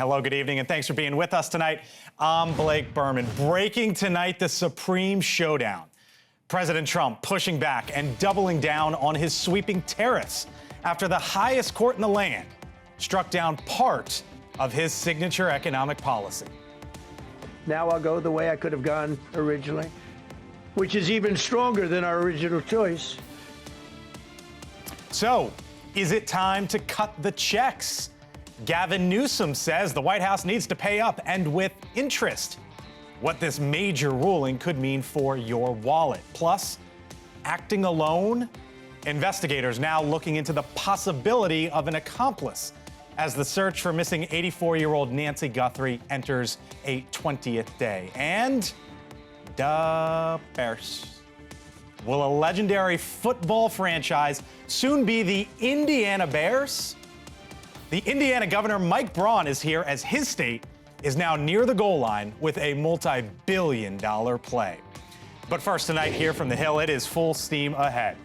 Hello, good evening, and thanks for being with us tonight. I'm Blake Burman. Breaking tonight, the Supreme Showdown. President Trump pushing back and doubling down on his sweeping tariffs after the highest court in the land struck down part of his signature economic policy. Now I'll go the way I could have gone originally, which is even stronger than our original choice. So, is it time to cut the checks? Gavin Newsom says the White House needs to pay up, and with interest. What this major ruling could mean for your wallet. Plus, acting alone? Investigators now looking into the possibility of an accomplice as the search for missing 84-year-old Nancy Guthrie enters a 20th day. And the Bears. Will a legendary football franchise soon be the Indiana Bears? The Indiana governor, Mike Braun, is here as his state is now near the goal line with a multi-billion-dollar play. But first tonight, here from the Hill, it is full steam ahead.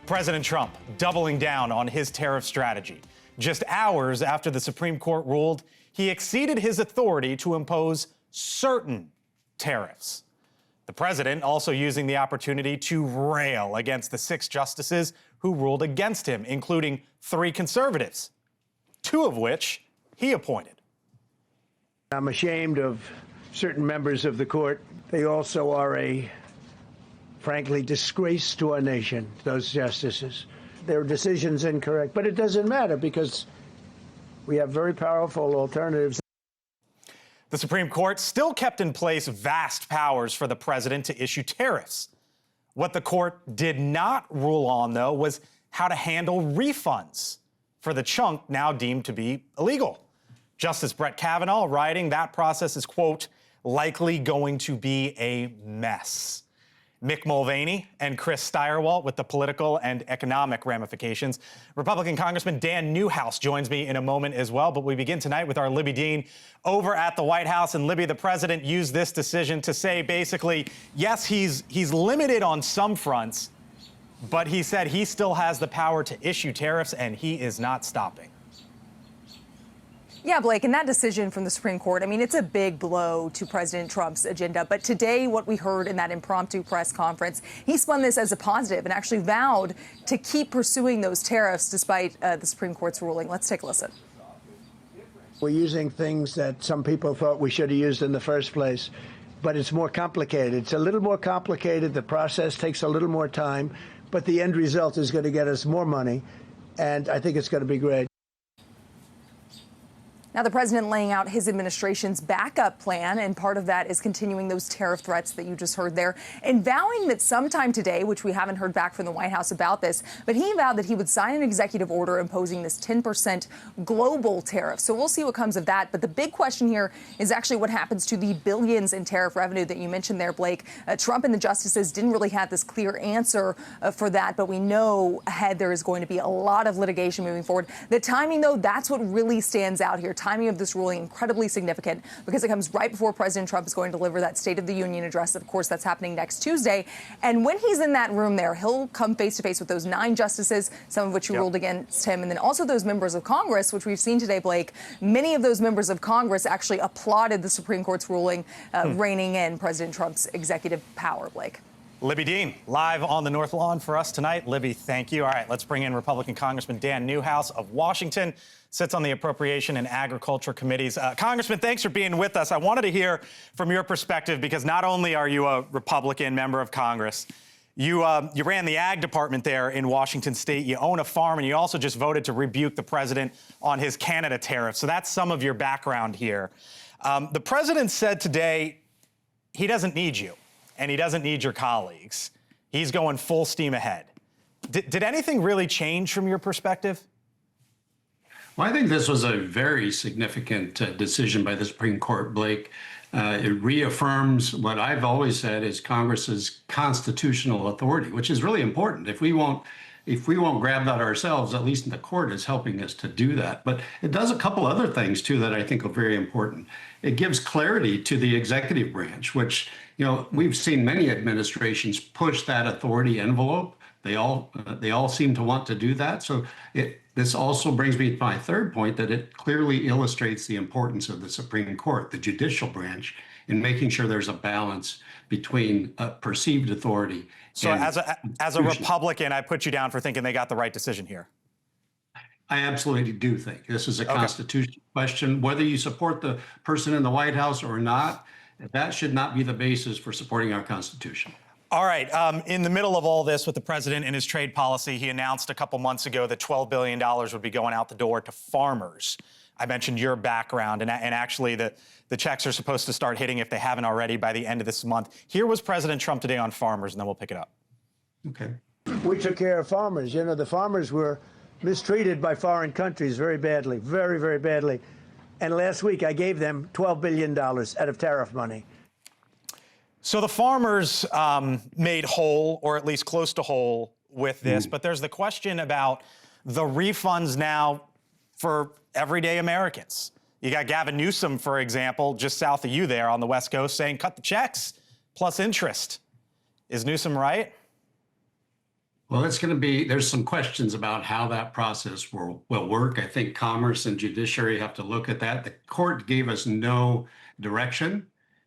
President Trump doubling down on his tariff strategy. Just hours after the Supreme Court ruled he exceeded his authority to impose certain tariffs. The president also using the opportunity to rail against the 6 justices who ruled against him, including 3 conservatives, 2 of which he appointed. I'm ashamed of certain members of the court. They also are a, frankly, disgrace to our nation, those justices. Their decision's incorrect, but it doesn't matter because we have very powerful alternatives. The Supreme Court still kept in place vast powers for the president to issue tariffs. What the court did not rule on, though, was how to handle refunds for the chunk now deemed to be illegal. Justice Brett Kavanaugh writing that process is, quote, likely going to be a mess. Mick Mulvaney and Chris Stirewalt with the political and economic ramifications. Republican Congressman Dan Newhouse joins me in a moment as well, but we begin tonight with our Libby Dean over at the White House. And Libby, the president used this decision to say basically, yes, he's limited on some fronts, but he said he still has the power to issue tariffs and he is not stopping. Yeah, Blake, and that decision from the Supreme Court, I mean, it's a big blow to President Trump's agenda. But today, what we heard in that impromptu press conference, he spun this as a positive and actually vowed to keep pursuing those tariffs despite the Supreme Court's ruling. Let's take a listen. We're using things that some people thought we should have used in the first place, but it's more complicated. It's a little more complicated. The process takes a little more time, but the end result is going to get us more money, and I think it's going to be great. Now, the president laying out his administration's backup plan, and part of that is continuing those tariff threats that you just heard there, and vowing that sometime today, which we haven't heard back from the White House about this, but he vowed that he would sign an executive order imposing this 10% global tariff. So we'll see what comes of that. But the big question here is actually what happens to the billions in tariff revenue that you mentioned there, Blake. Trump and the justices didn't really have this clear answer for that, but we know ahead there is going to be a lot of litigation moving forward. The timing, though, that's what really stands out here. Timing of this ruling incredibly significant because it comes right before President Trump is going to deliver that State of the Union address. Of course, that's happening next Tuesday. And when he's in that room there, he'll come face to face with those 9 justices, some of which ruled against him, and then also those members of Congress, which we've seen today, Blake. Many of those members of Congress actually applauded the Supreme Court's ruling, reining in President Trump's executive power, Blake. Libby Dean, live on the North Lawn for us tonight. Libby, thank you. All right, let's bring in Republican Congressman Dan Newhouse of Washington, sits on the Appropriation and Agriculture Committees. Congressman, thanks for being with us. I wanted to hear from your perspective because not only are you a Republican member of Congress, you ran the ag department there in Washington State. You own a farm, and you also just voted to rebuke the president on his Canada tariff. So that's some of your background here. The president said today he doesn't need you. And he doesn't need your colleagues. He's going full steam ahead. Did anything really change from your perspective? Well, I think this was a very significant decision by the Supreme Court, Blake. It reaffirms what I've always said is Congress's constitutional authority, which is really important. If we won't grab that ourselves, at least the court is helping us to do that. But it does a couple other things, too, that I think are very important. It gives clarity to the executive branch, which, you know, we've seen many administrations push that authority envelope. They all seem to want to do that. So This also brings me to my third point, that it clearly illustrates the importance of the Supreme Court, the judicial branch, in making sure there's a balance between perceived authority. So as a Republican, I put you down for thinking they got the right decision here. I absolutely do think this is a constitutional question. Whether you support the person in the White House or not, that should not be the basis for supporting our Constitution. All right. In the middle of all this with the president and his trade policy, he announced a couple months ago that $12 billion would be going out the door to farmers. I mentioned your background, and actually the checks are supposed to start hitting, if they haven't already, by the end of this month. Here was President Trump today on farmers, and then we'll pick it up. Okay. We took care of farmers. You know, the farmers were mistreated by foreign countries very badly, very, very badly. And last week I gave them $12 billion out of tariff money. So the farmers made whole, or at least close to whole, with this. But there's the question about the refunds now for everyday Americans. You got Gavin Newsom, for example, just south of you there on the West Coast, saying cut the checks plus interest. Is Newsom right? Well, it's going to be, there's some questions about how that process will work. I think Commerce and Judiciary have to look at that. The court gave us no direction,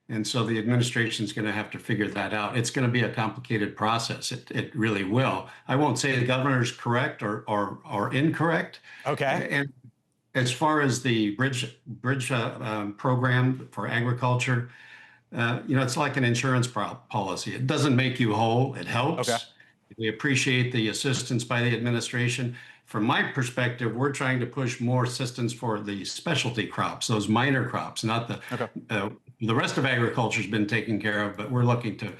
and so the administration is going to have to figure that out. It's going to be a complicated process. It really will. I won't say the governor's correct or incorrect. Okay. And as far as the bridge program for agriculture, it's like an insurance policy. It doesn't make you whole. It helps. Okay. We appreciate the assistance by the administration. From my perspective, we're trying to push more assistance for the specialty crops, those minor crops, not the rest of agriculture has been taken care of, but we're looking to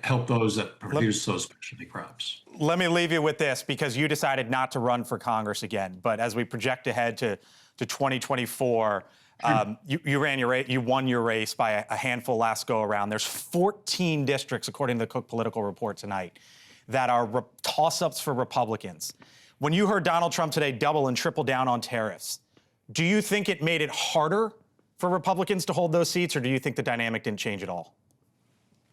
help those that produce those specialty crops. Let me leave you with this, because you decided not to run for Congress again. But as we project ahead to 2024, you won your race by a handful last go around. There's 14 districts, according to the Cook Political Report tonight, that are toss-ups for Republicans. When you heard Donald Trump today double and triple down on tariffs, do you think it made it harder for Republicans to hold those seats, or do you think the dynamic didn't change at all?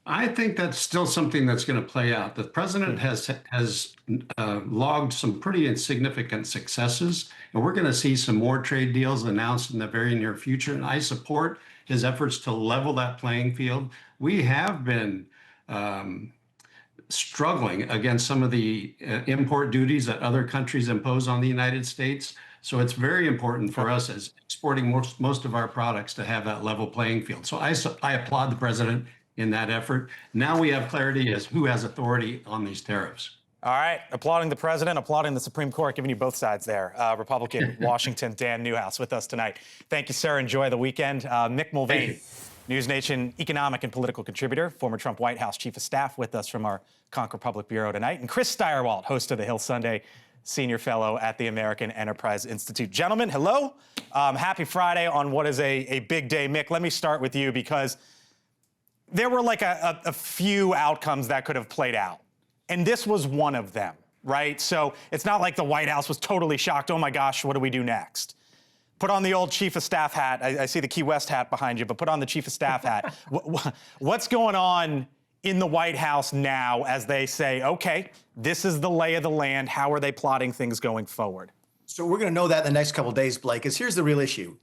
I think that's still something that's going to play out. The president has logged some pretty insignificant successes, and we're going to see some more trade deals announced in the very near future. And I support his efforts to level that playing field. We have been struggling against some of the import duties that other countries impose on the United States. So it's very important for us as exporting most of our products to have that level playing field. So I applaud the president in that effort. Now we have clarity as who has authority on these tariffs. All right, applauding the president, applauding the Supreme Court, giving you both sides there. Republican Washington, Dan Newhouse with us tonight. Thank you, sir. Enjoy the weekend. Mick Mulvaney, NewsNation economic and political contributor, former Trump White House chief of staff, with us from our Concord Public Bureau tonight. And Chris Steyerwalt, host of the Hill Sunday, senior fellow at the American Enterprise Institute. Gentlemen, hello. Happy Friday on what is a big day. Mick, let me start with you, because there were like a few outcomes that could have played out. And this was one of them, right? So it's not like the White House was totally shocked. Oh my gosh, what do we do next? Put on the old chief of staff hat. I see the Key West hat behind you, but put on the chief of staff hat. What's going on in the White House now as they say, okay, this is the lay of the land? How are they plotting things going forward? So we're going to know that in the next couple of days, Blake, because here's the real issue.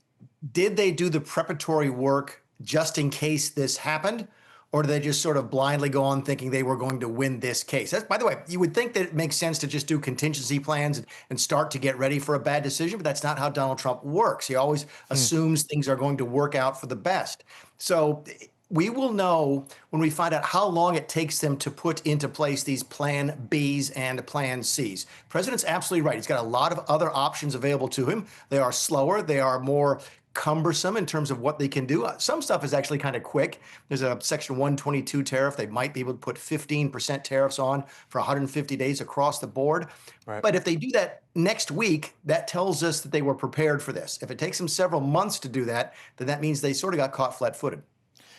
Did they do the preparatory work just in case this happened? Or do they just sort of blindly go on thinking they were going to win this case? That's, by the way, you would think that it makes sense to just do contingency plans and start to get ready for a bad decision, but that's not how Donald Trump works. He always assumes things are going to work out for the best. So we will know when we find out how long it takes them to put into place these plan Bs and plan Cs. The president's absolutely right. He's got a lot of other options available to him. They are slower. They are more cumbersome in terms of what they can do. Some stuff is actually kind of quick. There's a Section 122 tariff. They might be able to put 15% tariffs on for 150 days across the board. Right. But if they do that next week, that tells us that they were prepared for this. If it takes them several months to do that, then that means they sort of got caught flat-footed.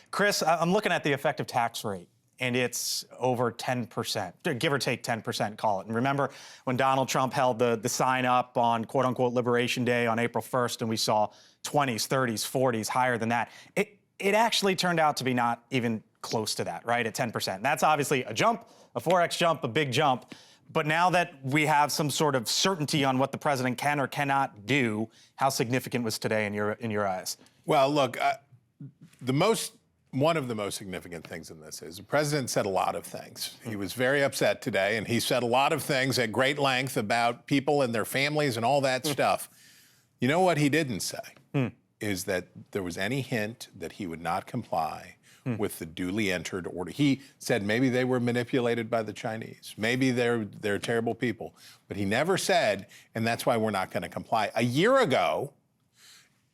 Chris, I'm looking at the effective tax rate, and it's over 10%, give or take 10%, call it. And remember when Donald Trump held the sign up on quote-unquote Liberation Day on April 1st, and we saw 20s, 30s, 40s, higher than that. It actually turned out to be not even close to that, right, at 10%. And that's obviously a jump, a 4X jump, a big jump. But now that we have some sort of certainty on what the president can or cannot do, how significant was today in your eyes? Well, look, one of the most significant things in this is the president said a lot of things. He was very upset today, and he said a lot of things at great length about people and their families and all that stuff. You know what he didn't say is that there was any hint that he would not comply with the duly entered order. He said maybe they were manipulated by the Chinese. Maybe they're terrible people. But he never said, and that's why we're not going to comply. A year ago,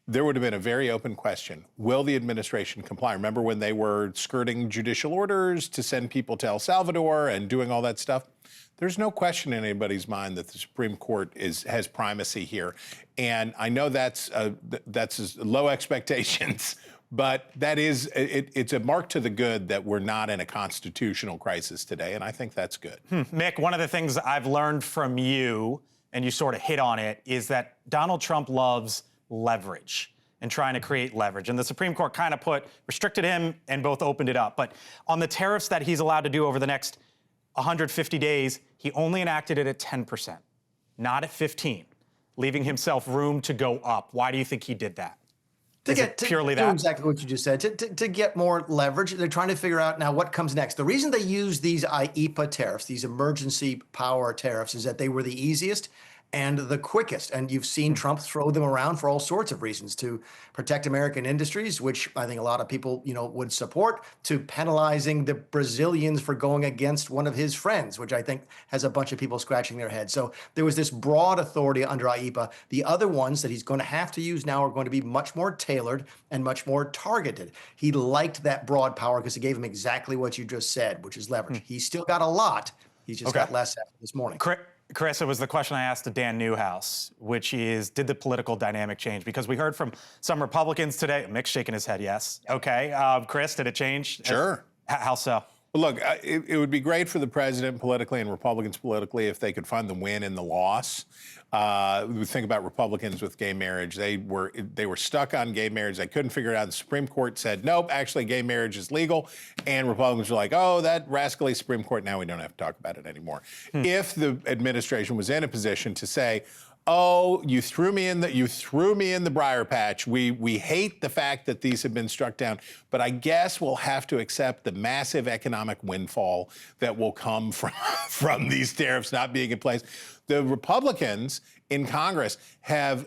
there would have been a very open question. Will the administration comply? Remember when they were skirting judicial orders to send people to El Salvador and doing all that stuff? There's no question in anybody's mind that the Supreme Court has primacy here. And I know that's low expectations, but it's a mark to the good that we're not in a constitutional crisis today, and I think that's good. Mick, one of the things I've learned from you, and you sort of hit on it, is that Donald Trump loves leverage and trying to create leverage. And the Supreme Court kind of restricted him and both opened it up. But on the tariffs that he's allowed to do over the next 150 days, he only enacted it at 10%, not at 15%, leaving himself room to go up. Why do you think he did that? To do that? Exactly what you just said, to get more leverage. They're trying to figure out now what comes next. The reason they use these IEEPA tariffs, these emergency power tariffs, is that they were the easiest and the quickest. And you've seen Trump throw them around for all sorts of reasons, to protect American industries, which I think a lot of people, would support, to penalizing the Brazilians for going against one of his friends, which I think has a bunch of people scratching their heads. So there was this broad authority under IEEPA. The other ones that he's going to have to use now are going to be much more tailored and much more targeted. He liked that broad power because it gave him exactly what you just said, which is leverage. He's still got a lot. He's just got less after this morning. Chris, it was the question I asked to Dan Newhouse, which is, did the political dynamic change? Because we heard from some Republicans today. Mick's shaking his head, yes. Okay. Chris, did it change? Sure. How so? Well, look, it would be great for the president politically and Republicans politically if they could find the win in the loss. We think about Republicans with gay marriage. They were stuck on gay marriage. They couldn't figure it out. The Supreme Court said, nope, actually gay marriage is legal. And Republicans were like, oh, that rascally Supreme Court, now we don't have to talk about it anymore. If the administration was in a position to say, oh, you threw me in the briar patch. We hate the fact that these have been struck down, but I guess we'll have to accept the massive economic windfall that will come from these tariffs not being in place. The Republicans in Congress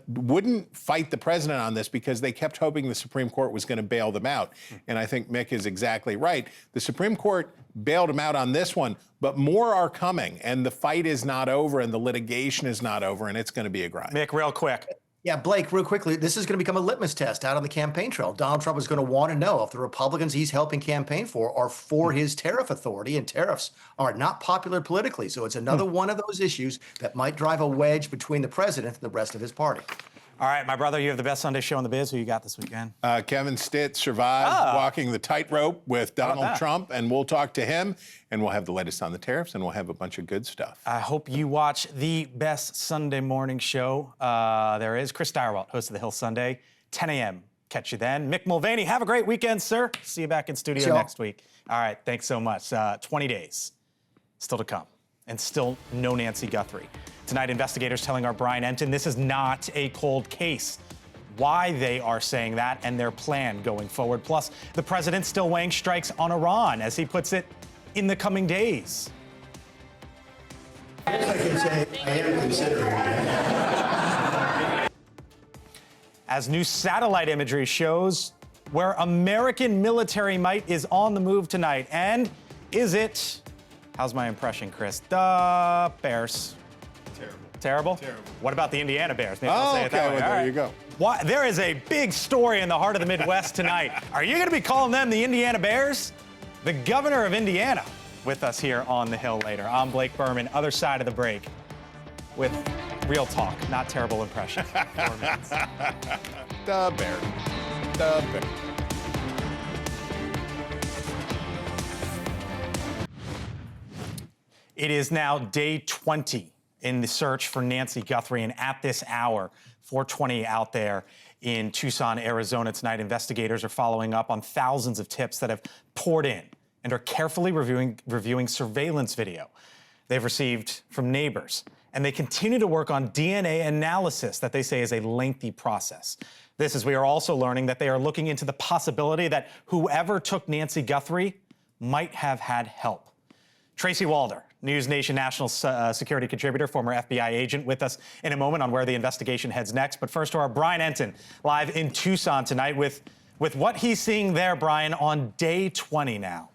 wouldn't fight the president on this because they kept hoping the Supreme Court was going to bail them out. And I think Mick is exactly right. The Supreme Court bailed them out on this one, but more are coming, and the fight is not over, and the litigation is not over, and it's going to be a grind. Mick, real quick. Yeah, Blake, real quickly, this is going to become a litmus test out on the campaign trail. Donald Trump is going to want to know if the Republicans he's helping campaign for are for his tariff authority, and tariffs are not popular politically. So it's another one of those issues that might drive a wedge between the president and the rest of his party. All right, my brother, you have the best Sunday show in the biz. Who you got this weekend? Kevin Stitt survived walking the tightrope with Donald Trump, and we'll talk to him, and we'll have the latest on the tariffs, and we'll have a bunch of good stuff. I hope you watch the best Sunday morning show there is. Chris Direwalt, host of The Hill Sunday, 10 a.m. Catch you then. Mick Mulvaney, have a great weekend, sir. See you back in studio next week. All right, thanks so much. 20 days still to come, and still no Nancy Guthrie. Tonight, investigators telling our Brian Enton this is not a cold case. Why they are saying that and their plan going forward. Plus, the president still weighing strikes on Iran, as he puts it, in the coming days. I guess I can say I am considering it. As new satellite imagery shows where American military might is on the move tonight. And is it, how's my impression, Chris? The Bears. Terrible? Terrible. What about the Indiana Bears? Maybe I'll say it that way. Well, there you go. There is a big story in the heart of the Midwest tonight. Are you going to be calling them the Indiana Bears? The governor of Indiana with us here on the Hill later. I'm Blake Burman, other side of the break, with real talk, not terrible impression. 4 minutes. The Bears. The Bears. It is now day 20 in the search for Nancy Guthrie, and at this hour, 4:20 out there in Tucson, Arizona tonight, investigators are following up on thousands of tips that have poured in and are carefully reviewing surveillance video. they've received from neighbors. And they continue to work on DNA analysis that they say is a lengthy process. This is, we are also learning that they are looking into the possibility that whoever took Nancy Guthrie might have had help. Tracy Walder, NewsNation national security contributor, former FBI agent, with us in a moment on where the investigation heads next. But first to our Brian Entin, live in Tucson tonight with what he's seeing there, Brian, on day 20 now.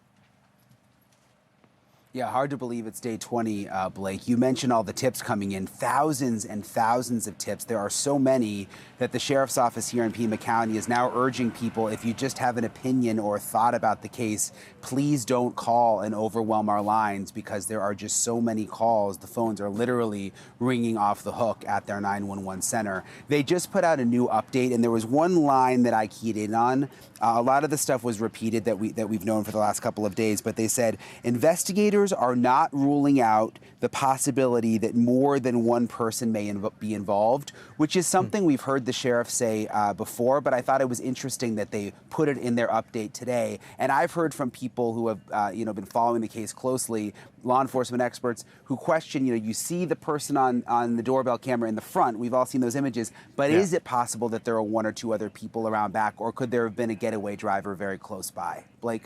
Yeah, hard to believe it's day 20, Blake. You mentioned all the tips coming in, thousands and thousands of tips. There are so many that the sheriff's office here in Pima County is now urging people, if you just have an opinion or a thought about the case, please don't call and overwhelm our lines because there are just so many calls. The phones are literally ringing off the hook at their 911 center. They just put out a new update, and there was one line that I keyed in on. A lot of the stuff was repeated that we've known for the last couple of days, but they said investigators are not ruling out the possibility that more than one person may be involved, which is something we've heard the sheriff say before, but I thought it was interesting that they put it in their update today. And I've heard from people who have been following the case closely, law enforcement experts, who question, you see the person on the doorbell camera in the front. We've all seen those images, but is it possible that there are one or two other people around back, or could there have been a getaway driver very close by? Blake?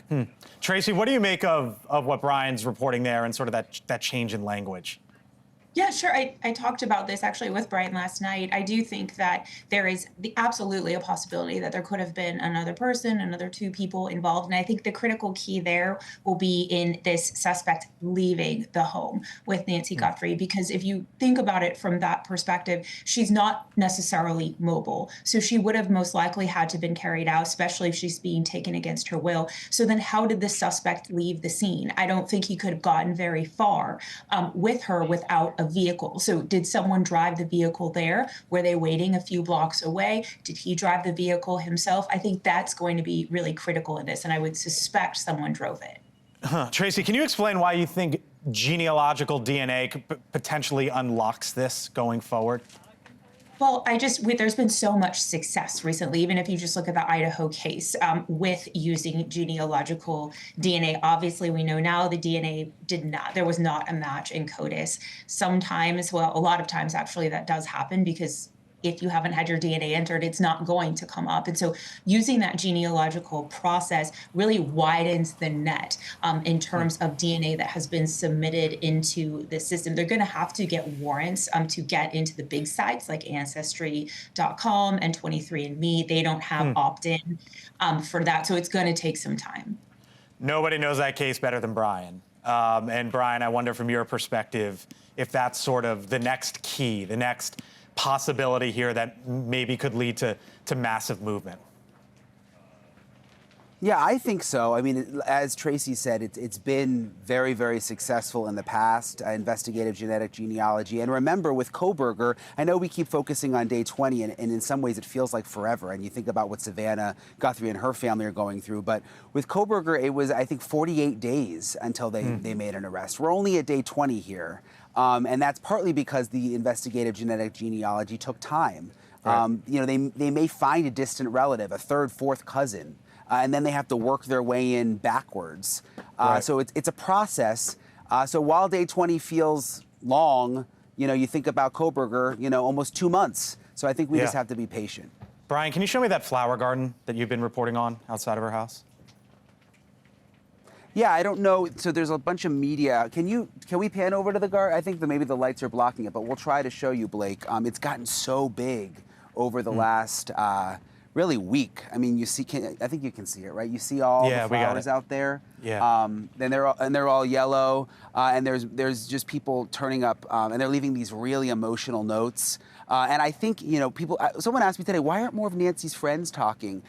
Tracy, what do you make of what Brian's reporting there and sort of that change in language? Yeah, sure. I talked about this actually with Brian last night. I do think that there is absolutely a possibility that there could have been another person, another two people involved. And I think the critical key there will be in this suspect leaving the home with Nancy Guthrie, because if you think about it from that perspective, she's not necessarily mobile. So she would have most likely had to have been carried out, especially if she's being taken against her will. So then how did the suspect leave the scene? I don't think he could have gotten very far with her without a vehicle. So did someone drive the vehicle there? Were they waiting a few blocks away? Did he drive the vehicle himself? I think that's going to be really critical in this, and I would suspect someone drove it. Tracy, can you explain why you think genealogical DNA potentially unlocks this going forward? Well, there's been so much success recently, even if you just look at the Idaho case with using genealogical DNA. Obviously, we know now the DNA there was not a match in CODIS. Sometimes, well, a lot of times actually that does happen because if you haven't had your DNA entered, it's not going to come up. And so using that genealogical process really widens the net in terms of DNA that has been submitted into the system. They're going to have to get warrants to get into the big sites like Ancestry.com and 23andMe. They don't have opt-in for that. So it's going to take some time. Nobody knows that case better than Brian. And Brian, I wonder from your perspective if that's sort of the next key, the next possibility here that maybe could lead to massive movement. Yeah, I think so. I mean, as Tracy said, it's been very, very successful in the past, investigative genetic genealogy. And remember, with Kohberger, I know we keep focusing on day 20, and in some ways it feels like forever. And you think about what Savannah Guthrie and her family are going through. But with Kohberger, it was, I think, 48 days until they made an arrest. We're only at day 20 here. And that's partly because the investigative genetic genealogy took time. Right. They may find a distant relative, a third, fourth cousin, and then they have to work their way in backwards. Right. So it's a process. So while day 20 feels long, you think about Kohberger, almost 2 months. So I think we just have to be patient. Brian, can you show me that flower garden that you've been reporting on outside of her house? Yeah, I don't know. So there's a bunch of media. Can we pan over to the garden? I think that maybe the lights are blocking it, but we'll try to show you, Blake. It's gotten so big over the last really week. I mean, I think you can see it, right? You see all the flowers out there. Yeah. Then they're all yellow, and there's just people turning up, and they're leaving these really emotional notes. And I think people. Someone asked me today, why aren't more of Nancy's friends talking?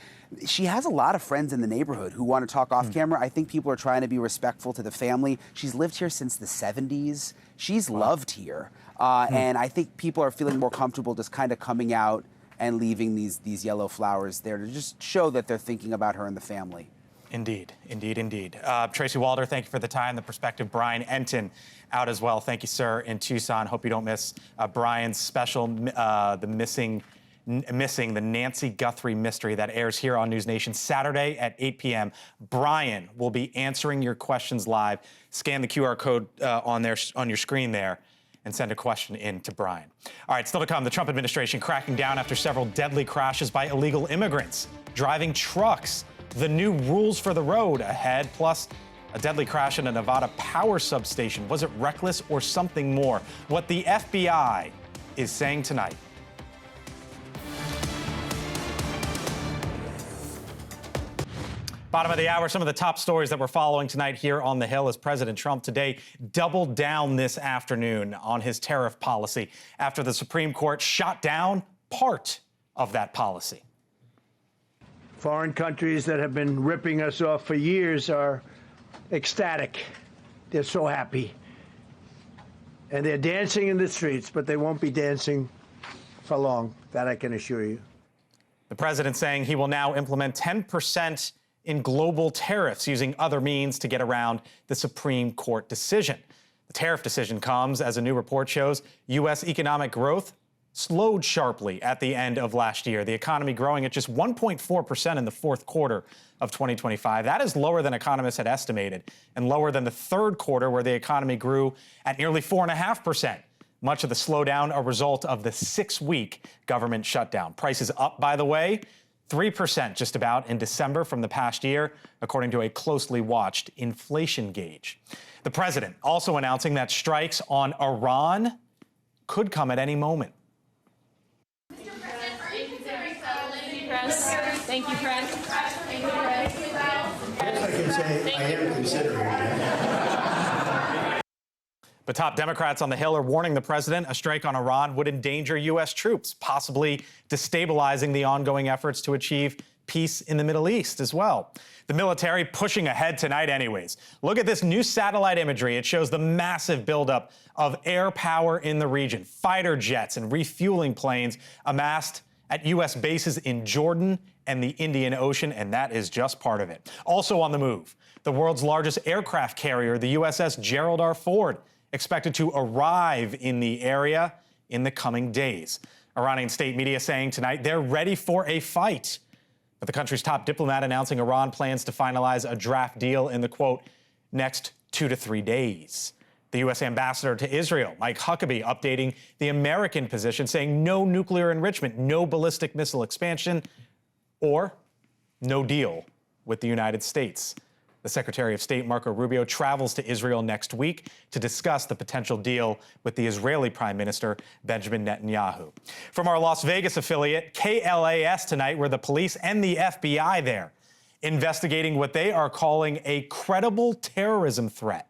She has a lot of friends in the neighborhood who want to talk off camera. I think people are trying to be respectful to the family. She's lived here since the 70s. She's loved here. And I think people are feeling more comfortable just kind of coming out and leaving these yellow flowers there to just show that they're thinking about her and the family. Indeed, indeed, indeed. Tracy Walder, thank you for the time, the perspective. Brian Entin out as well. Thank you, sir, in Tucson. Hope you don't miss Brian's special, the missing missing the Nancy Guthrie mystery that airs here on News Nation Saturday at 8 p.m. Brian will be answering your questions live. Scan the QR code on your screen there and send a question in to Brian. All right, still to come, the Trump administration cracking down after several deadly crashes by illegal immigrants driving trucks. The new rules for the road ahead, plus a deadly crash in a Nevada power substation. Was it reckless or something more? What the FBI is saying tonight. Bottom of the hour, some of the top stories that we're following tonight here on the Hill as President Trump today doubled down this afternoon on his tariff policy after the Supreme Court shot down part of that policy. Foreign countries that have been ripping us off for years are ecstatic. They're so happy. And they're dancing in the streets, but they won't be dancing for long. That I can assure you. The president saying he will now implement 10% in global tariffs using other means to get around the Supreme Court decision. The tariff decision comes as a new report shows U.S. economic growth slowed sharply at the end of last year. The economy growing at just 1.4% in the fourth quarter of 2025. That is lower than economists had estimated and lower than the third quarter where the economy grew at nearly 4.5%. Much of the slowdown a result of the 6-week government shutdown. Prices up, by the way, 3% just about in December from the past year, according to a closely watched inflation gauge. The president also announcing that strikes on Iran could come at any moment. Thank you, press. I guess I can say I am considering it. But top Democrats on the Hill are warning the president a strike on Iran would endanger U.S. troops, possibly destabilizing the ongoing efforts to achieve peace in the Middle East as well. The military pushing ahead tonight anyways. Look at this new satellite imagery. It shows the massive buildup of air power in the region. Fighter jets and refueling planes amassed at U.S. bases in Jordan and the Indian Ocean, and that is just part of it. Also on the move, the world's largest aircraft carrier, the USS Gerald R. Ford, expected to arrive in the area in the coming days. Iranian state media saying tonight they're ready for a fight. But the country's top diplomat announcing Iran plans to finalize a draft deal in the, quote, next 2 to 3 days. The U.S. ambassador to Israel, Mike Huckabee, updating the American position, saying no nuclear enrichment, no ballistic missile expansion, or no deal with the United States. The Secretary of State, Marco Rubio, travels to Israel next week to discuss the potential deal with the Israeli Prime Minister, Benjamin Netanyahu. From our Las Vegas affiliate, KLAS tonight, where the police and the FBI there investigating what they are calling a credible terrorism threat.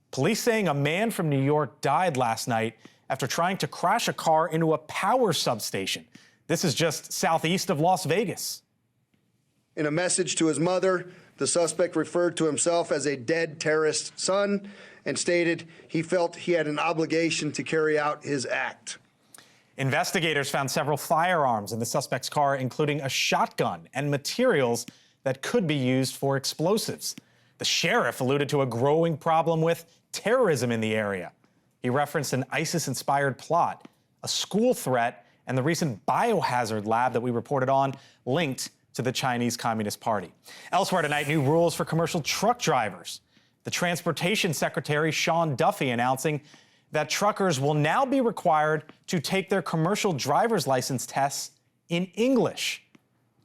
Police saying a man from New York died last night after trying to crash a car into a power substation. This is just southeast of Las Vegas. In a message to his mother, the suspect referred to himself as a dead terrorist son and stated he felt he had an obligation to carry out his act. Investigators found several firearms in the suspect's car, including a shotgun and materials that could be used for explosives. The sheriff alluded to a growing problem with terrorism in the area. He referenced an ISIS-inspired plot, a school threat, and the recent biohazard lab that we reported on linked to the Chinese Communist Party. Elsewhere tonight, new rules for commercial truck drivers. The Transportation Secretary, Sean Duffy, announcing that truckers will now be required to take their commercial driver's license tests in English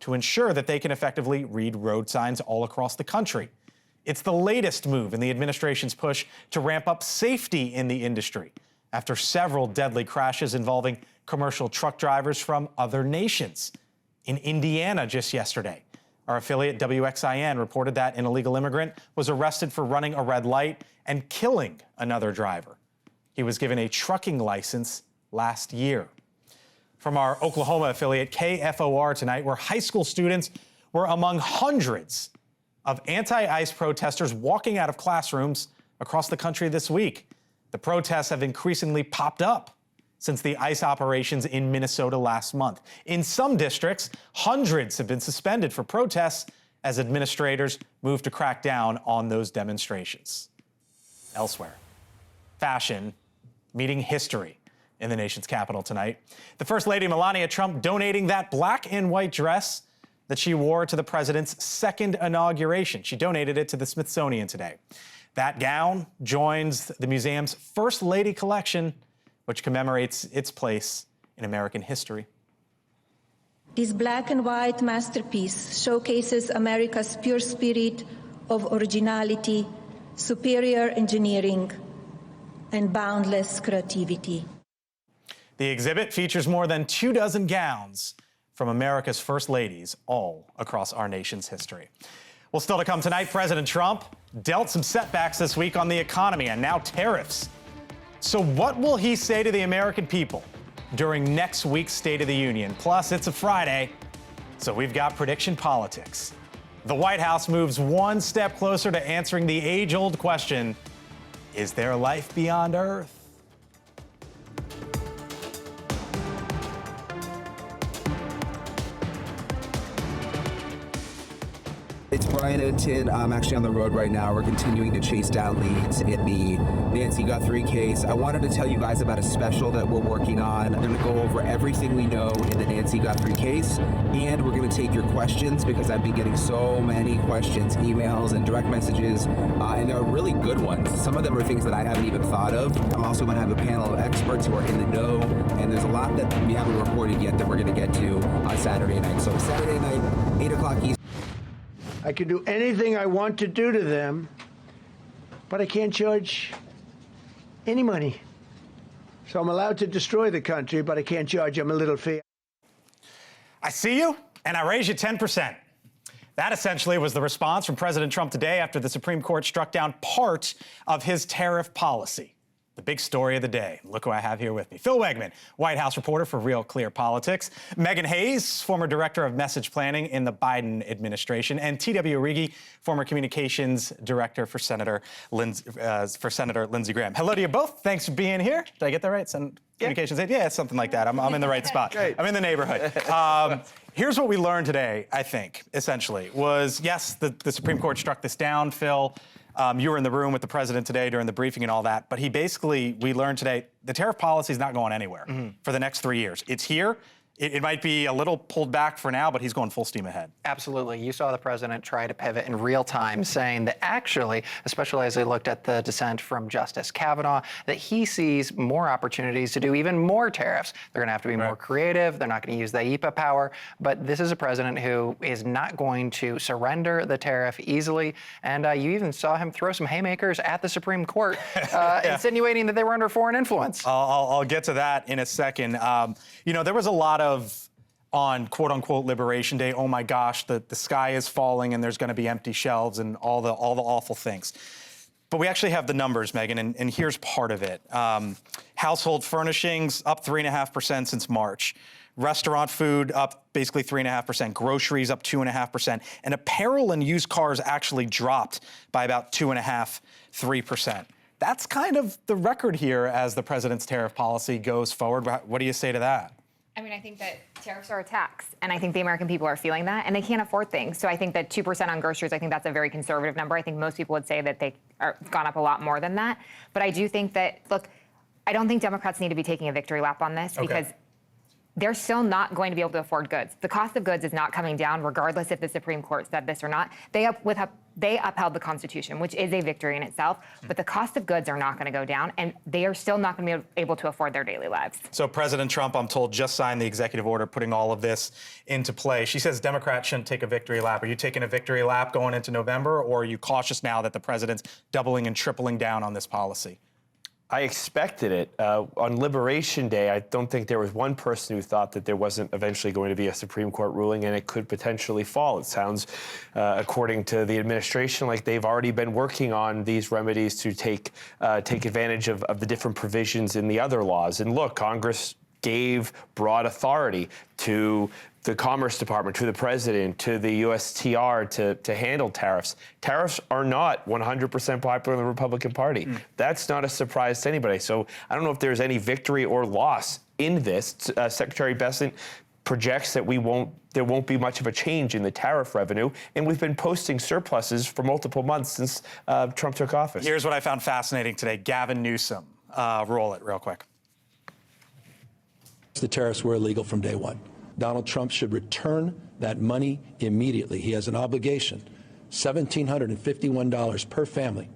to ensure that they can effectively read road signs all across the country. It's the latest move in the administration's push to ramp up safety in the industry after several deadly crashes involving commercial truck drivers from other nations. In Indiana just yesterday, our affiliate WXIN reported that an illegal immigrant was arrested for running a red light and killing another driver. He was given a trucking license last year. From our Oklahoma affiliate KFOR tonight, where high school students were among hundreds of anti-ICE protesters walking out of classrooms across the country this week. The protests have increasingly popped up since the ICE operations in Minnesota last month. In some districts, hundreds have been suspended for protests as administrators move to crack down on those demonstrations. Elsewhere, fashion meeting history in the nation's capital tonight. The First Lady Melania Trump donating that black and white dress that she wore to the president's second inauguration. She donated it to the Smithsonian today. That gown joins the museum's First Lady collection, which commemorates its place in American history. This black and white masterpiece showcases America's pure spirit of originality, superior engineering, and boundless creativity. The exhibit features more than 24 gowns from America's first ladies all across our nation's history. Well, still to come tonight, President Trump dealt some setbacks this week on the economy and now tariffs. So what will he say to the American people during next week's State of the Union? Plus, it's a Friday, so we've got prediction politics. The White House moves one step closer to answering the age-old question, is there life beyond Earth? It's Brian Entin. I'm actually on the road right now. We're continuing to chase down leads in the Nancy Guthrie case. I wanted to tell you guys about a special that we're working on. I'm going to go over everything we know in the Nancy Guthrie case, and we're going to take your questions because I've been getting so many questions, emails, and direct messages, and they're really good ones. Some of them are things that I haven't even thought of. I'm also going to have a panel of experts who are in the know, and there's a lot that we haven't reported yet that we're going to get to on Saturday night. So Saturday night, 8 o'clock Eastern. I can do anything I want to do to them, but I can't charge any money. So I'm allowed to destroy the country, but I can't charge them a little fee. I see you, and I raise you 10%. That essentially was the response from President Trump today after the Supreme Court struck down part of his tariff policy. The big story of the day. Look who I have here with me. Phil Wegman, White House reporter for Real Clear Politics. Megan Hayes, former director of message planning in the Biden administration. And T.W. Origi, former communications director for Senator Lindsey Graham. Hello to you both. Thanks for being here. Did I get that right? Communications aid? Yeah, something like that. I'm in the right spot. I'm in the neighborhood. Here's what we learned today, I think, essentially, was, yes, the Supreme Court struck this down, Phil. You were in the room with the president today during the briefing and all that, but we learned today, the tariff policy is not going anywhere for the next 3 years. It's here. It might be a little pulled back for now, but he's going full steam ahead. Absolutely. You saw the president try to pivot in real time, saying that actually, especially as they looked at the dissent from Justice Kavanaugh, that he sees more opportunities to do even more tariffs. They're going to have to be more creative. They're not going to use the IEPA power. But this is a president who is not going to surrender the tariff easily. And you even saw him throw some haymakers at the Supreme Court, insinuating that they were under foreign influence. I'll get to that in a second. There was a lot of on quote-unquote Liberation Day, oh my gosh, the sky is falling and there's going to be empty shelves and all the awful things. But we actually have the numbers, Megan, and here's part of it. Household furnishings up 3.5% since March. Restaurant food up basically 3.5%. Groceries up 2.5%. And apparel and used cars actually dropped by about 2.5%, 3%. That's kind of the record here as the president's tariff policy goes forward. What do you say to that? I mean, I think that tariffs are a tax, and I think the American people are feeling that, and they can't afford things. So I think that 2% on groceries, I think that's a very conservative number. I think most people would say that they are gone up a lot more than that. But I do think that, look, I don't think Democrats need to be taking a victory lap on this because they're still not going to be able to afford goods. The cost of goods is not coming down, regardless if the Supreme Court said this or not. They upheld the Constitution, which is a victory in itself, but the cost of goods are not going to go down, and they are still not going to be able to afford their daily lives. So President Trump, I'm told, just signed the executive order putting all of this into play. She says Democrats shouldn't take a victory lap. Are you taking a victory lap going into November, or are you cautious now that the president's doubling and tripling down on this policy? I expected it. On Liberation Day, I don't think there was one person who thought that there wasn't eventually going to be a Supreme Court ruling and it could potentially fall. It sounds, according to the administration, like they've already been working on these remedies to take advantage of the different provisions in the other laws. And look, Congress gave broad authority to the Commerce Department, to the President, to the USTR to handle tariffs. Tariffs are not 100% popular in the Republican Party. That's not a surprise to anybody. So I don't know if there's any victory or loss in this. Secretary Bessent projects that there won't be much of a change in the tariff revenue, and we've been posting surpluses for multiple months since Trump took office. Here's what I found fascinating today. Gavin Newsom. Roll it real quick. The tariffs were illegal from day one. Donald Trump should return that money immediately. He has an obligation, $1,751 per family,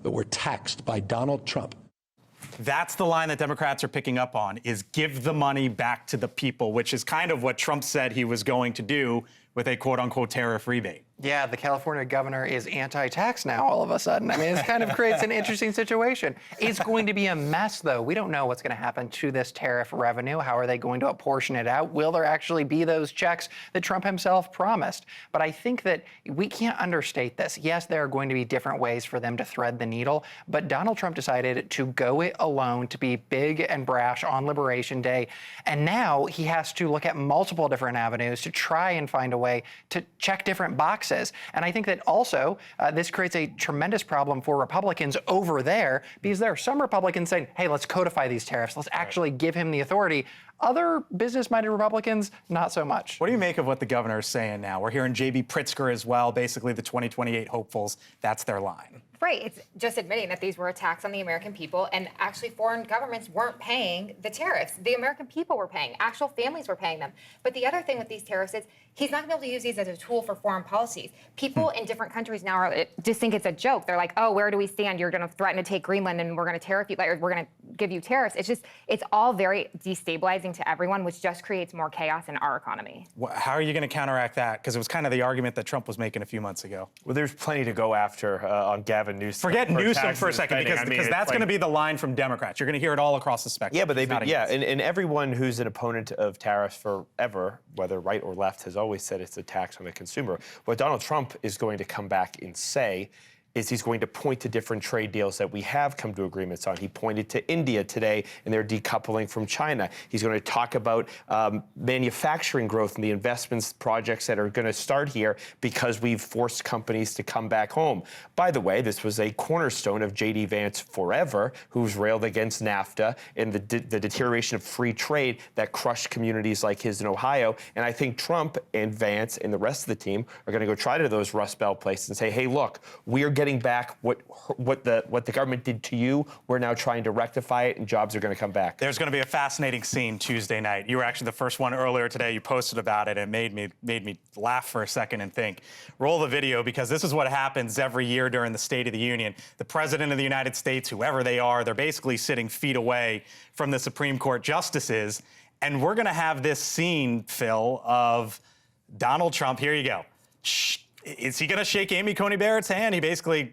that were taxed by Donald Trump. That's the line that Democrats are picking up on, is give the money back to the people, which is kind of what Trump said he was going to do with a quote-unquote tariff rebate. Yeah, the California governor is anti-tax now all of a sudden. I mean, it kind of creates an interesting situation. It's going to be a mess, though. We don't know what's going to happen to this tariff revenue. How are they going to apportion it out? Will there actually be those checks that Trump himself promised? But I think that we can't understate this. Yes, there are going to be different ways for them to thread the needle, but Donald Trump decided to go it alone, to be big and brash on Liberation Day, and now he has to look at multiple different avenues to try and find a way to check different boxes. And I think that also this creates a tremendous problem for Republicans over there, because there are some Republicans saying, hey, let's codify these tariffs. Let's actually give him the authority. Other business-minded Republicans, not so much. What do you make of what the governor is saying now? We're hearing J.B. Pritzker as well, basically the 2028 hopefuls. That's their line. Right. It's just admitting that these were attacks on the American people, and actually foreign governments weren't paying the tariffs. The American people were paying. Actual families were paying them. But the other thing with these tariffs is he's not going to be able to use these as a tool for foreign policies. People in different countries now just think it's a joke. They're like, oh, where do we stand? You're going to threaten to take Greenland and we're going to tariff you, like, we're going to give you tariffs. It's all very destabilizing to everyone, which just creates more chaos in our economy. How are you going to counteract that? Because it was kind of the argument that Trump was making a few months ago. Well, there's plenty to go after on Gavin Newsom. Forget Newsom for a second, because that's going to be the line from Democrats. You're going to hear it all across the spectrum. Yeah, but and everyone who's an opponent of tariffs forever, whether right or left, has always said it's a tax on the consumer. What Donald Trump is going to come back and say is he's going to point to different trade deals that we have come to agreements on. He pointed to India today and their decoupling from China. He's going to talk about manufacturing growth and the investments projects that are going to start here because we've forced companies to come back home. By the way, this was a cornerstone of J.D. Vance forever, who's railed against NAFTA and the deterioration of free trade that crushed communities like his in Ohio. And I think Trump and Vance and the rest of the team are going to go try to those Rust Belt places and say, hey, look, we are getting back what the government did to you. We're now trying to rectify it, and jobs are going to come back. There's going to be a fascinating scene Tuesday night. You were actually the first one earlier today. You posted about it, and it made me laugh for a second and think. Roll the video, because this is what happens every year during the State of the Union. The President of the United States, whoever they are, they're basically sitting feet away from the Supreme Court justices, and we're going to have this scene, Phil, of Donald Trump. Here you go. Shh. Is he going to shake Amy Coney Barrett's hand? He basically,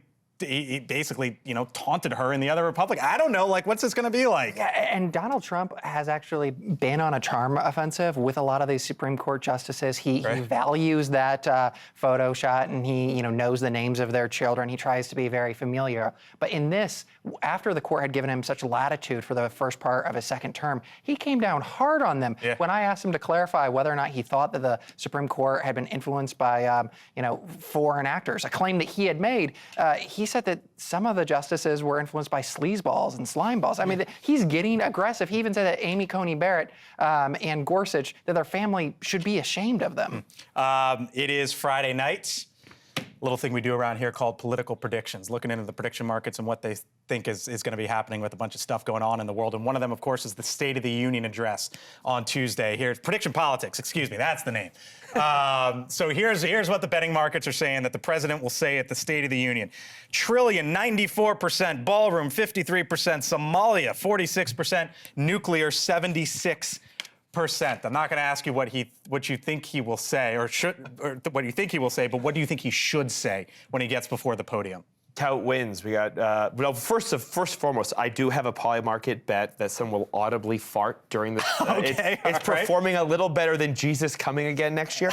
taunted her and the other Republican. I don't know. Like, what's this going to be like? Yeah, and Donald Trump has actually been on a charm offensive with a lot of these Supreme Court justices. He values that photo shot, and he, knows the names of their children. He tries to be very familiar. But in this, after the court had given him such latitude for the first part of his second term, he came down hard on them. Yeah. When I asked him to clarify whether or not he thought that the Supreme Court had been influenced by, foreign actors, a claim that he had made, he said that some of the justices were influenced by sleazeballs and slimeballs. I mean, he's getting aggressive. He even said that Amy Coney Barrett and Gorsuch, that their family should be ashamed of them. It is Friday night. Little thing we do around here called political predictions, looking into the prediction markets and what they think is going to be happening with a bunch of stuff going on in the world. And one of them, of course, is the State of the Union address on Tuesday. Here's Prediction Politics, excuse me, that's the name. So here's what the betting markets are saying that the president will say at the State of the Union. Trillion, 94%, ballroom, 53%, Somalia, 46%, nuclear, 76%. I'm not going to ask you what you think he will say, or what you think he will say, but what do you think he should say when he gets before the podium? Tout wins. We got, well, first and foremost, I do have a polymarket bet that someone will audibly fart during the. It's performing a little better than Jesus coming again next year,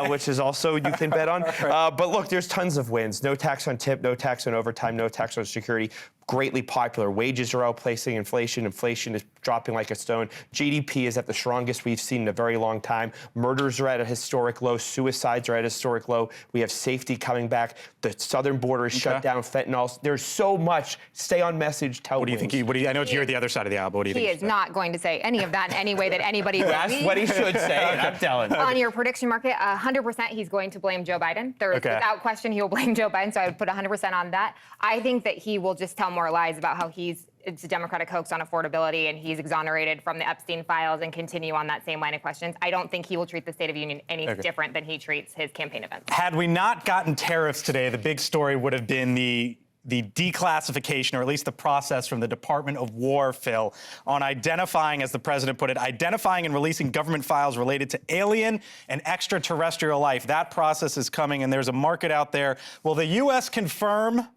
which is also you can bet on. But look, there's tons of wins. No tax on tip, no tax on overtime, no tax on security. Greatly popular. Wages are outpacing inflation. Inflation is dropping like a stone. GDP is at the strongest we've seen in a very long time. Murders are at a historic low. Suicides are at a historic low. We have safety coming back. The southern border is shut down. Fentanyl. There's so much. Stay on message. What do you think? I know you're the other side of the aisle, but what do you think? He is not going to say any of that in any way that anybody would. That's what he should say. I'm telling. On your prediction market, 100% he's going to blame Joe Biden. Without question, he will blame Joe Biden. So I would put 100% on that. I think that he will just tell more more lies about how it's a Democratic hoax on affordability and he's exonerated from the Epstein files and continue on that same line of questions, I don't think he will treat the State of Union any different than he treats his campaign events. Had we not gotten tariffs today, the big story would have been the declassification, or at least the process from the Department of War, Phil, on identifying, as the president put it, identifying and releasing government files related to alien and extraterrestrial life. That process is coming, and there's a market out there. Will the U.S. confirm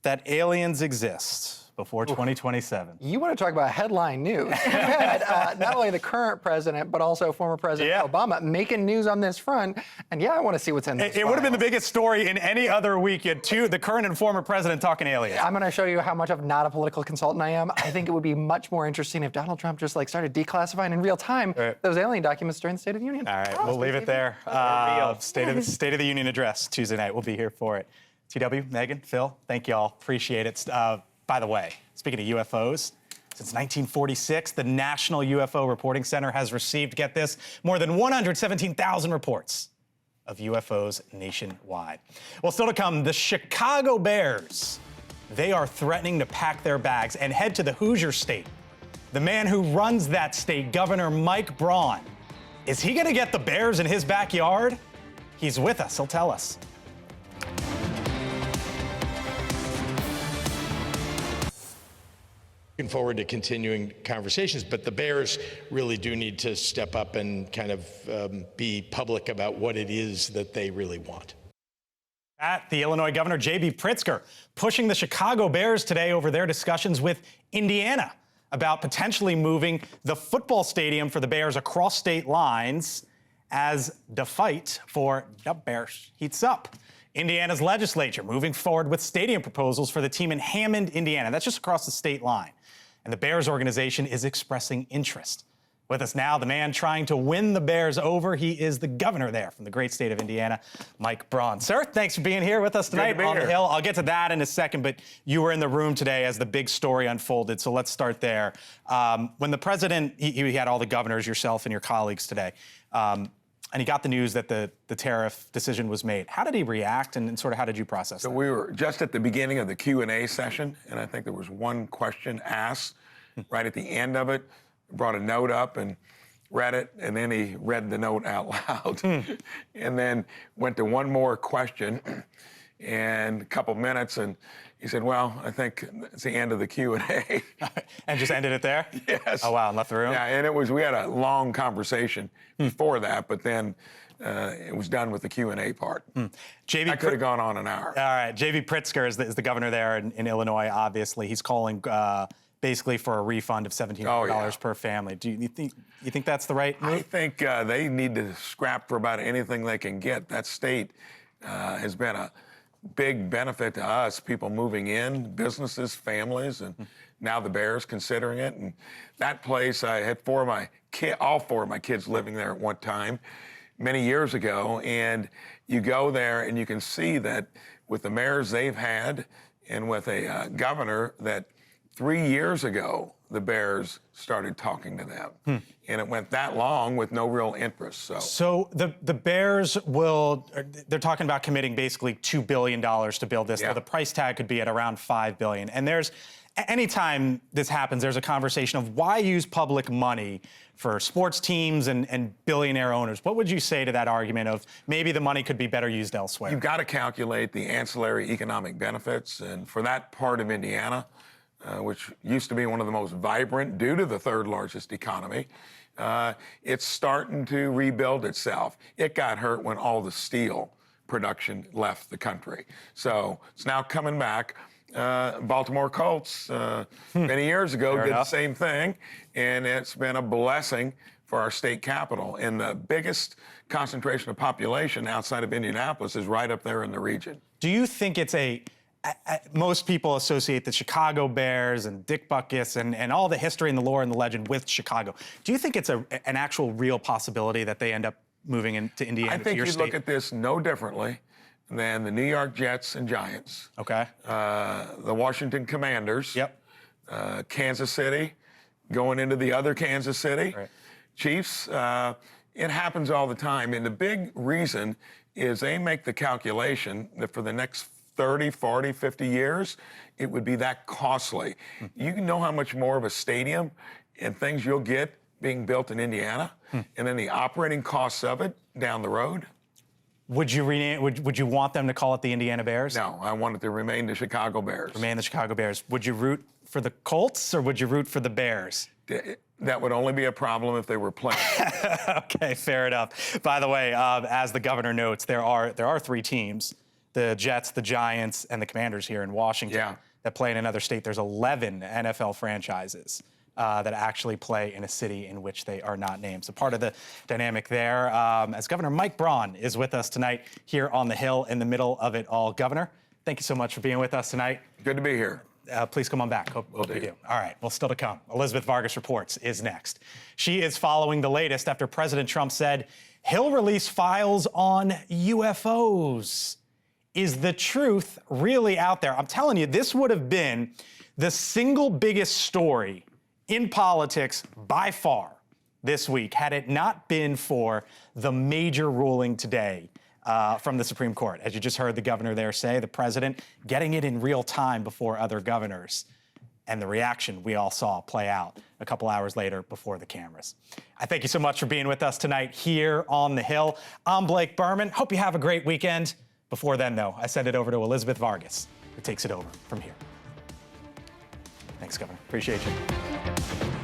that aliens exist before 2027? You want to talk about headline news. You had not only the current president, but also former President Obama making news on this front. And I want to see what's in this. It would have been the biggest story in any other week. You had the current and former president talking aliens. I'm going to show you how much of not a political consultant I am. I think it would be much more interesting if Donald Trump just started declassifying in real time those alien documents during the State of the Union. All right, we'll leave it there. State of the Union address Tuesday night. We'll be here for it. TW, Megan, Phil, thank you all. Appreciate it. By the way, speaking of UFOs, since 1946, the National UFO Reporting Center has received, get this, more than 117,000 reports of UFOs nationwide. Well, still to come, the Chicago Bears. They are threatening to pack their bags and head to the Hoosier State. The man who runs that state, Governor Mike Braun, is he going to get the Bears in his backyard? He's with us. He'll tell us. Looking forward to continuing conversations, but the Bears really do need to step up and kind of be public about what it is that they really want. The Illinois Governor J.B. Pritzker pushing the Chicago Bears today over their discussions with Indiana about potentially moving the football stadium for the Bears across state lines as the fight for the Bears heats up. Indiana's legislature moving forward with stadium proposals for the team in Hammond, Indiana. That's just across the state line. And the Bears organization is expressing interest. With us now, the man trying to win the Bears over. He is the governor there from the great state of Indiana, Mike Braun. Sir, thanks for being here with us tonight on the Hill. I'll get to that in a second, but you were in the room today as the big story unfolded, so let's start there. When the president, he had all the governors, yourself and your colleagues today, and he got the news that the tariff decision was made. How did he react, and sort of how did you process that? So we were just at the beginning of the Q&A session, and I think there was one question asked right at the end of it. Brought a note up and read it, and then he read the note out loud. And then went to one more question and a couple minutes, and he said, well, I think it's the end of the Q&A. And just ended it there? Yes. Oh, wow, and left the room? Yeah, and we had a long conversation before that, but then it was done with the Q&A part. I could have gone on an hour. All right, J.B. Pritzker is the governor there in Illinois, obviously. He's calling basically for a refund of $1,700 per family. Do you think that's the right move? I think they need to scrap for about anything they can get. That state has been a big benefit to us, people moving in, businesses, families, and now the Bears considering it. And that place, I had all four of my kids living there at one time many years ago. And you go there and you can see that with the mayors they've had and with a governor that 3 years ago, the Bears started talking to them. And it went that long with no real interest. So the Bears they're talking about committing basically $2 billion to build this. Yeah. The price tag could be at around $5 billion. And anytime this happens, there's a conversation of why use public money for sports teams and billionaire owners. What would you say to that argument of maybe the money could be better used elsewhere? You've got to calculate the ancillary economic benefits. And for that part of Indiana, which used to be one of the most vibrant due to the third largest economy, it's starting to rebuild itself. It got hurt when all the steel production left the country. So it's now coming back. Baltimore Colts many years ago did the same thing, and it's been a blessing for our state capital. And the biggest concentration of population outside of Indianapolis is right up there in the region. Do you think it's most people associate the Chicago Bears and Dick Butkus and all the history and the lore and the legend with Chicago. Do you think it's an actual real possibility that they end up moving into Indiana? I think you look at this no differently than the New York Jets and Giants. Okay. The Washington Commanders. Yep. Kansas City, going into the other Kansas City. Right. Chiefs. It happens all the time. And the big reason is they make the calculation that for the next 30, 40, 50 years, it would be that costly. You know how much more of a stadium and things you'll get being built in Indiana, and then the operating costs of it down the road. Would you rename? Would you want them to call it the Indiana Bears? No, I want it to remain the Chicago Bears. Remain the Chicago Bears. Would you root for the Colts or would you root for the Bears? That would only be a problem if they were playing. Okay, fair enough. By the way, as the governor notes, there are 3 teams: the Jets, the Giants, and the Commanders here in Washington that play in another state. There's 11 NFL franchises that actually play in a city in which they are not named. So part of the dynamic there, as Governor Mike Braun is with us tonight here on the Hill in the middle of it all. Governor, thank you so much for being with us tonight. Good to be here. Please come on back. Hope you do. All right. Well, still to come. Elizabeth Vargas Reports is next. She is following the latest after President Trump said he'll release files on UFOs. Is the truth really out there? I'm telling you, this would have been the single biggest story in politics by far this week had it not been for the major ruling today from the Supreme Court. As you just heard the governor there say, the president getting it in real time before other governors, and the reaction we all saw play out a couple hours later before the cameras. I thank you so much for being with us tonight here on the Hill. I'm Blake Burman. Hope you have a great weekend. Before then, though, I send it over to Elizabeth Vargas, who takes it over from here. Thanks, Governor. Appreciate you.